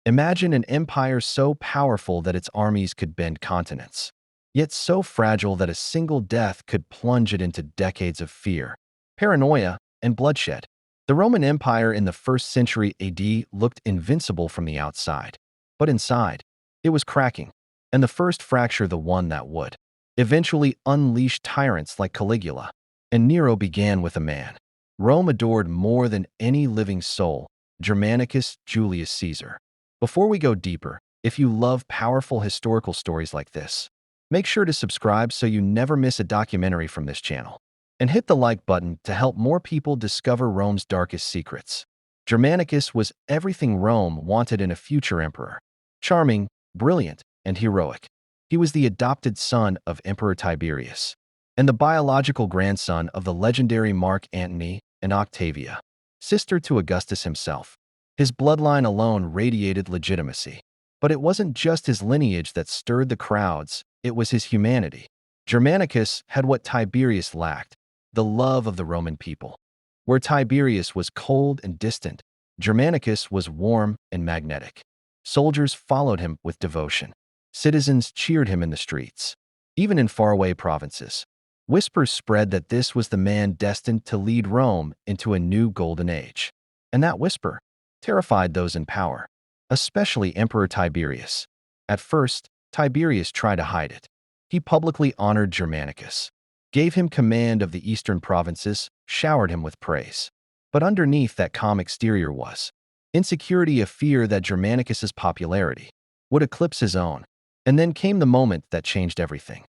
Imagine an empire so powerful that its armies could bend continents, yet so fragile that a single death could plunge it into decades of fear, paranoia, and bloodshed. The Roman Empire in the 1st century AD looked invincible from the outside, but inside, it was cracking, and the first fracture, the one that would eventually unleash tyrants like Caligula and Nero, began with a man Rome adored more than any living soul, Germanicus Julius Caesar. Before we go deeper, if you love powerful historical stories like this, make sure to subscribe so you never miss a documentary from this channel. And hit the like button to help more people discover Rome's darkest secrets. Germanicus was everything Rome wanted in a future emperor: charming, brilliant, and heroic. He was the adopted son of Emperor Tiberius and the biological grandson of the legendary Mark Antony and Octavia, sister to Augustus himself. His bloodline alone radiated legitimacy. But it wasn't just his lineage that stirred the crowds, it was his humanity. Germanicus had what Tiberius lacked: the love of the Roman people. Where Tiberius was cold and distant, Germanicus was warm and magnetic. Soldiers followed him with devotion. Citizens cheered him in the streets. Even in faraway provinces, whispers spread that this was the man destined to lead Rome into a new golden age. And that whisper terrified those in power, especially Emperor Tiberius. At first, Tiberius tried to hide it. He publicly honored Germanicus, gave him command of the eastern provinces, showered him with praise. But underneath that calm exterior was insecurity, a fear that Germanicus's popularity would eclipse his own. And then came the moment that changed everything.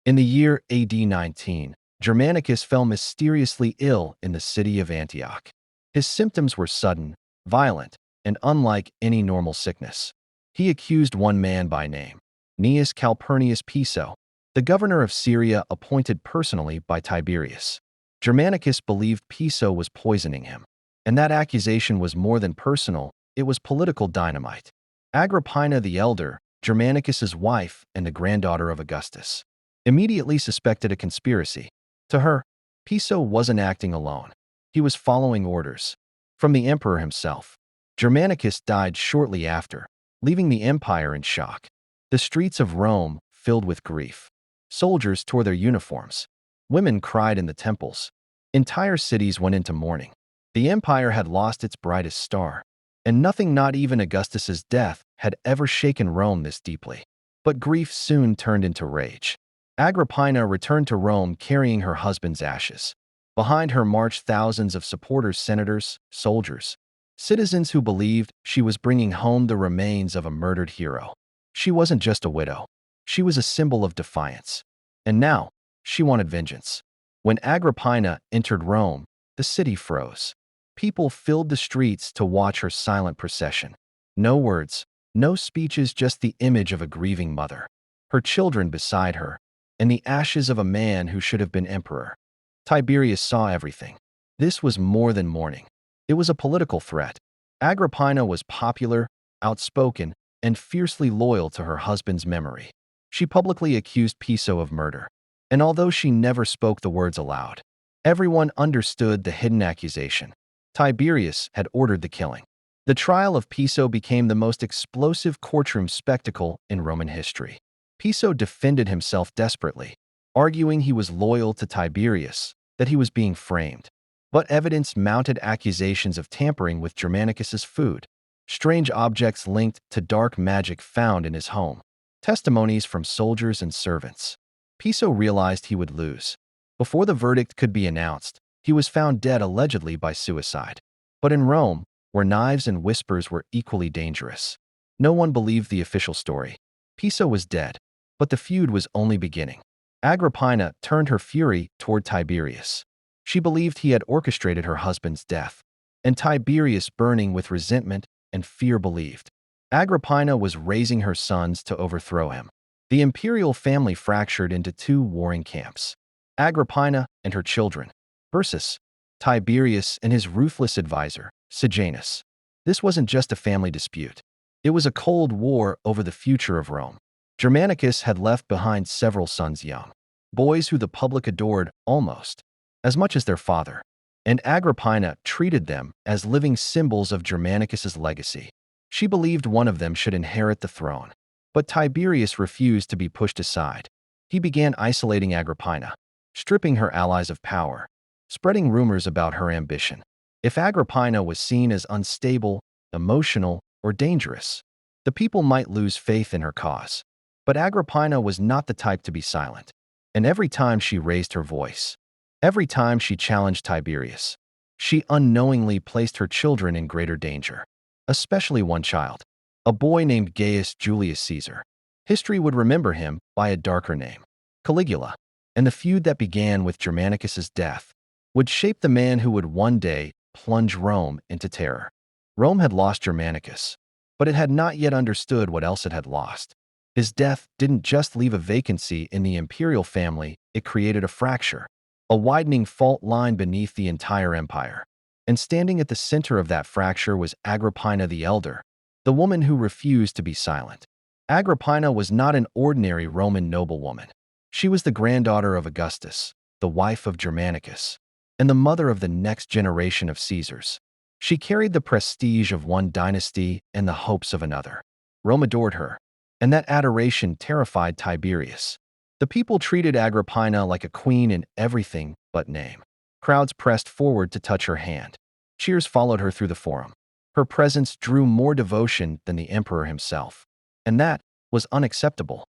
In the year AD 19, Germanicus fell mysteriously ill in the city of Antioch. His symptoms were sudden, violent, and unlike any normal sickness. He accused one man by name, Gnaeus Calpurnius Piso, the governor of Syria appointed personally by Tiberius. Germanicus believed Piso was poisoning him, and that accusation was more than personal, it was political dynamite. Agrippina the Elder, Germanicus's wife and the granddaughter of Augustus, immediately suspected a conspiracy. To her, Piso wasn't acting alone. He was following orders from the emperor himself. Germanicus died shortly after, leaving the empire in shock. The streets of Rome filled with grief. Soldiers tore their uniforms. Women cried in the temples. Entire cities went into mourning. The empire had lost its brightest star, and nothing, not even Augustus's death, had ever shaken Rome this deeply. But grief soon turned into rage. Agrippina returned to Rome carrying her husband's ashes. Behind her marched thousands of supporters, senators, soldiers, citizens who believed she was bringing home the remains of a murdered hero. She wasn't just a widow. She was a symbol of defiance. And now, she wanted vengeance. When Agrippina entered Rome, the city froze. People filled the streets to watch her silent procession. No words, no speeches, just the image of a grieving mother, her children beside her, and the ashes of a man who should have been emperor. Tiberius saw everything. This was more than mourning. It was a political threat. Agrippina was popular, outspoken, and fiercely loyal to her husband's memory. She publicly accused Piso of murder. And although she never spoke the words aloud, everyone understood the hidden accusation. Tiberius had ordered the killing. The trial of Piso became the most explosive courtroom spectacle in Roman history. Piso defended himself desperately, arguing he was loyal to Tiberius, that he was being framed. But evidence mounted accusations of tampering with Germanicus's food, strange objects linked to dark magic found in his home, testimonies from soldiers and servants. Piso realized he would lose. Before the verdict could be announced, he was found dead, allegedly by suicide. But in Rome, where knives and whispers were equally dangerous, no one believed the official story. Piso was dead, but the feud was only beginning. Agrippina turned her fury toward Tiberius. She believed he had orchestrated her husband's death, and Tiberius, burning with resentment and fear, believed Agrippina was raising her sons to overthrow him. The imperial family fractured into two warring camps: Agrippina and her children, versus Tiberius and his ruthless advisor, Sejanus. This wasn't just a family dispute. It was a cold war over the future of Rome. Germanicus had left behind several sons young, boys who the public adored almost as much as their father, and Agrippina treated them as living symbols of Germanicus's legacy. She believed one of them should inherit the throne. But Tiberius refused to be pushed aside. He began isolating Agrippina, stripping her allies of power, spreading rumors about her ambition. If Agrippina was seen as unstable, emotional, or dangerous, the people might lose faith in her cause. But Agrippina was not the type to be silent. And every time she raised her voice, every time she challenged Tiberius, she unknowingly placed her children in greater danger, especially one child, a boy named Gaius Julius Caesar. History would remember him by a darker name, Caligula, and the feud that began with Germanicus's death would shape the man who would one day plunge Rome into terror. Rome had lost Germanicus, but it had not yet understood what else it had lost. His death didn't just leave a vacancy in the imperial family, it created a fracture, a widening fault line beneath the entire empire. And standing at the center of that fracture was Agrippina the Elder, the woman who refused to be silent. Agrippina was not an ordinary Roman noblewoman. She was the granddaughter of Augustus, the wife of Germanicus, and the mother of the next generation of Caesars. She carried the prestige of one dynasty and the hopes of another. Rome adored her, and that adoration terrified Tiberius. The people treated Agrippina like a queen in everything but name. Crowds pressed forward to touch her hand. Cheers followed her through the forum. Her presence drew more devotion than the emperor himself, and that was unacceptable.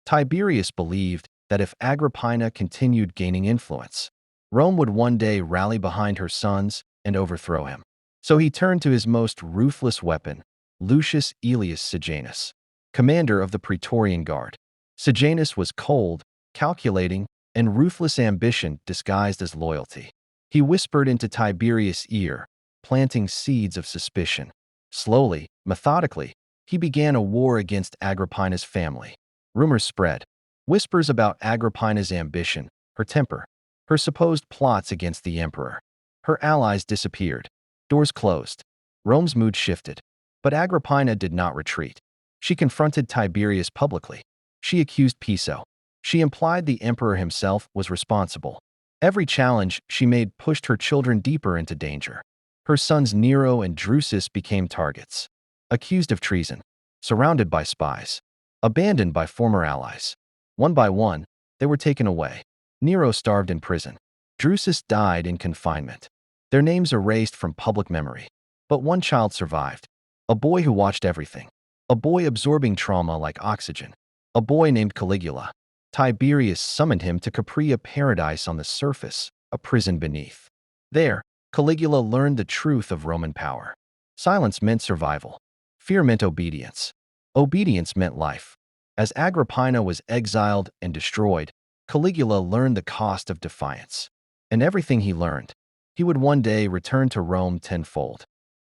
Tiberius believed that if Agrippina continued gaining influence, Rome would one day rally behind her sons and overthrow him. So he turned to his most ruthless weapon, Lucius Aelius Sejanus, commander of the Praetorian Guard. Sejanus was cold, calculating, and ruthless ambition disguised as loyalty. He whispered into Tiberius' ear, planting seeds of suspicion. Slowly, methodically, he began a war against Agrippina's family. Rumors spread. Whispers about Agrippina's ambition, her temper, her supposed plots against the emperor. Her allies disappeared. Doors closed. Rome's mood shifted. But Agrippina did not retreat. She confronted Tiberius publicly. She accused Piso. She implied the emperor himself was responsible. Every challenge she made pushed her children deeper into danger. Her sons Nero and Drusus became targets, accused of treason, surrounded by spies, abandoned by former allies. One by one, they were taken away. Nero starved in prison. Drusus died in confinement. Their names erased from public memory. But one child survived, a boy who watched everything, a boy absorbing trauma like oxygen, a boy named Caligula. Tiberius summoned him to Capri, paradise on the surface, a prison beneath. There, Caligula learned the truth of Roman power. Silence meant survival. Fear meant obedience. Obedience meant life. As Agrippina was exiled and destroyed, Caligula learned the cost of defiance. And everything he learned, he would one day return to Rome tenfold.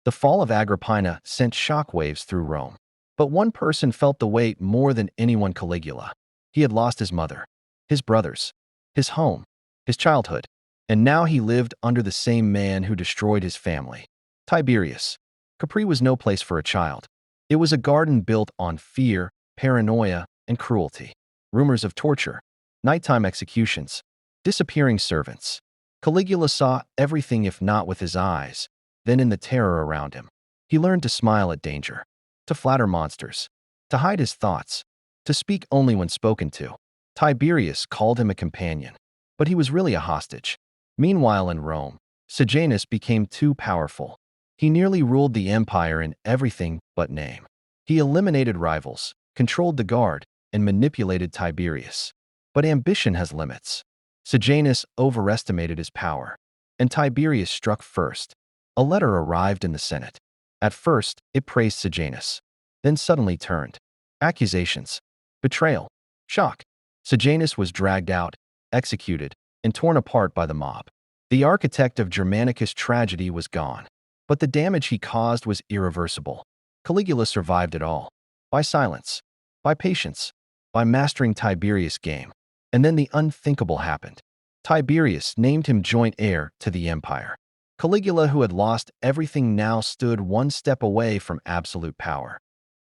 The fall of Agrippina sent shockwaves through Rome. But one person felt the weight more than anyone: Caligula. He had lost his mother, his brothers, his home, his childhood, and now he lived under the same man who destroyed his family. Tiberius. Capri was no place for a child. It was a garden built on fear, paranoia, and cruelty. Rumors of torture, nighttime executions, disappearing servants. Caligula saw everything, if not with his eyes, then in the terror around him. He learned to smile at danger, to flatter monsters, to hide his thoughts, to speak only when spoken to. Tiberius called him a companion, but he was really a hostage. Meanwhile in Rome, Sejanus became too powerful. He nearly ruled the empire in everything but name. He eliminated rivals, controlled the guard, and manipulated Tiberius. But ambition has limits. Sejanus overestimated his power, and Tiberius struck first. A letter arrived in the Senate. At first, it praised Sejanus, then suddenly turned. Accusations, betrayal, shock. Sejanus was dragged out, executed, and torn apart by the mob. The architect of Germanicus' tragedy was gone, but the damage he caused was irreversible. Caligula survived it all, by silence, by patience, by mastering Tiberius' game. And then the unthinkable happened. Tiberius named him joint heir to the empire. Caligula, who had lost everything, now stood one step away from absolute power.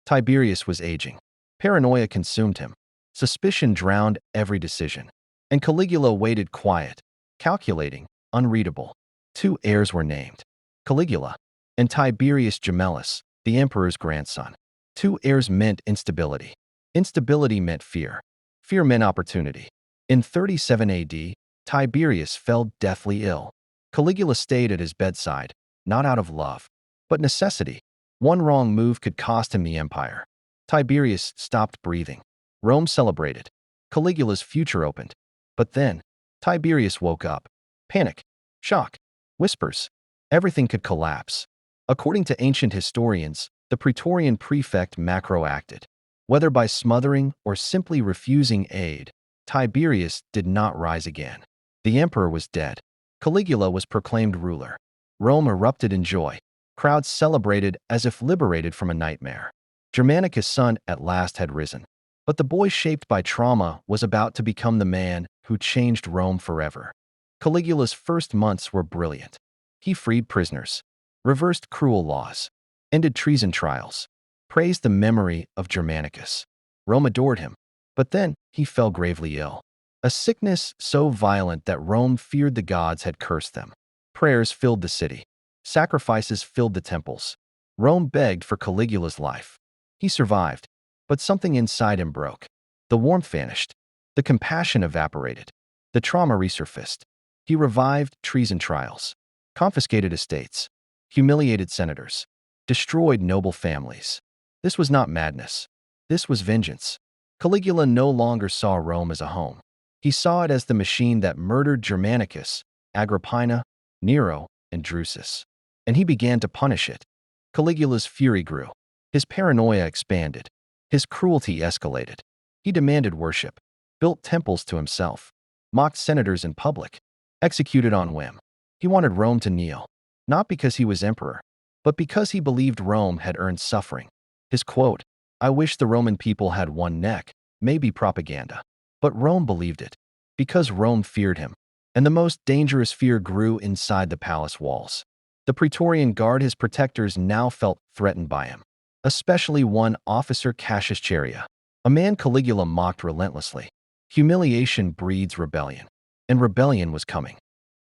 Tiberius was aging. Paranoia consumed him. Suspicion drowned every decision. And Caligula waited, quiet, calculating, unreadable. Two heirs were named, Caligula and Tiberius Gemellus, the emperor's grandson. Two heirs meant instability. Instability meant fear. Fear meant opportunity. In 37 AD, Tiberius fell deathly ill. Caligula stayed at his bedside, not out of love, but necessity. One wrong move could cost him the empire. Tiberius stopped breathing. Rome celebrated. Caligula's future opened. But then, Tiberius woke up. Panic, shock, whispers. Everything could collapse. According to ancient historians, the Praetorian Prefect macro-acted. Whether by smothering or simply refusing aid, Tiberius did not rise again. The emperor was dead. Caligula was proclaimed ruler. Rome erupted in joy. Crowds celebrated as if liberated from a nightmare. Germanicus' son at last had risen. But the boy shaped by trauma was about to become the man who changed Rome forever. Caligula's first months were brilliant. He freed prisoners, reversed cruel laws, ended treason trials, praised the memory of Germanicus. Rome adored him. But then he fell gravely ill. A sickness so violent that Rome feared the gods had cursed them. Prayers filled the city. Sacrifices filled the temples. Rome begged for Caligula's life. He survived, but something inside him broke. The warmth vanished. The compassion evaporated. The trauma resurfaced. He revived treason trials, confiscated estates, humiliated senators, destroyed noble families. This was not madness. This was vengeance. Caligula no longer saw Rome as a home. He saw it as the machine that murdered Germanicus, Agrippina, Nero, and Drusus. And he began to punish it. Caligula's fury grew. His paranoia expanded. His cruelty escalated. He demanded worship, built temples to himself, mocked senators in public, executed on whim. He wanted Rome to kneel, not because he was emperor, but because he believed Rome had earned suffering. His quote, "I wish the Roman people had one neck," may be propaganda. But Rome believed it, because Rome feared him. And the most dangerous fear grew inside the palace walls. The Praetorian Guard, his protectors, now felt threatened by him, especially one officer, Cassius Chaerea, a man Caligula mocked relentlessly. Humiliation breeds rebellion, and rebellion was coming.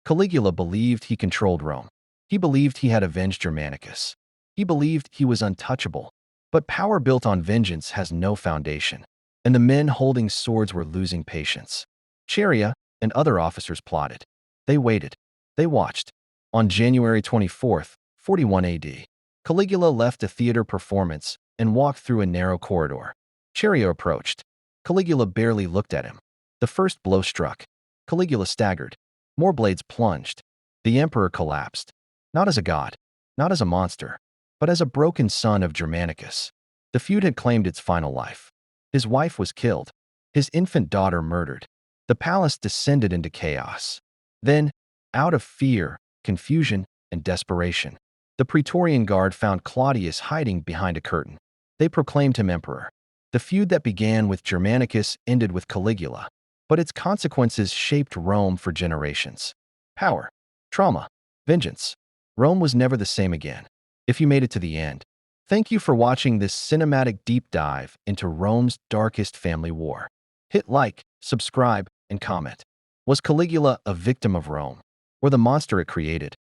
Caligula believed he controlled Rome. He believed he had avenged Germanicus. He believed he was untouchable. But power built on vengeance has no foundation, and the men holding swords were losing patience. Chaerea and other officers plotted. They waited. They watched. On January 24th, 41 AD, Caligula left a theater performance and walked through a narrow corridor. Chaerea approached. Caligula barely looked at him. The first blow struck. Caligula staggered. More blades plunged. The emperor collapsed. Not as a god, not as a monster, but as a broken son of Germanicus. The feud had claimed its final life. His wife was killed. His infant daughter murdered. The palace descended into chaos. Then, out of fear, confusion, and desperation, the Praetorian Guard found Claudius hiding behind a curtain. They proclaimed him emperor. The feud that began with Germanicus ended with Caligula, but its consequences shaped Rome for generations. Power, trauma, vengeance. Rome was never the same again. If you made it to the end, thank you for watching this cinematic deep dive into Rome's darkest family war. Hit like, subscribe, and comment. Was Caligula a victim of Rome, or the monster it created?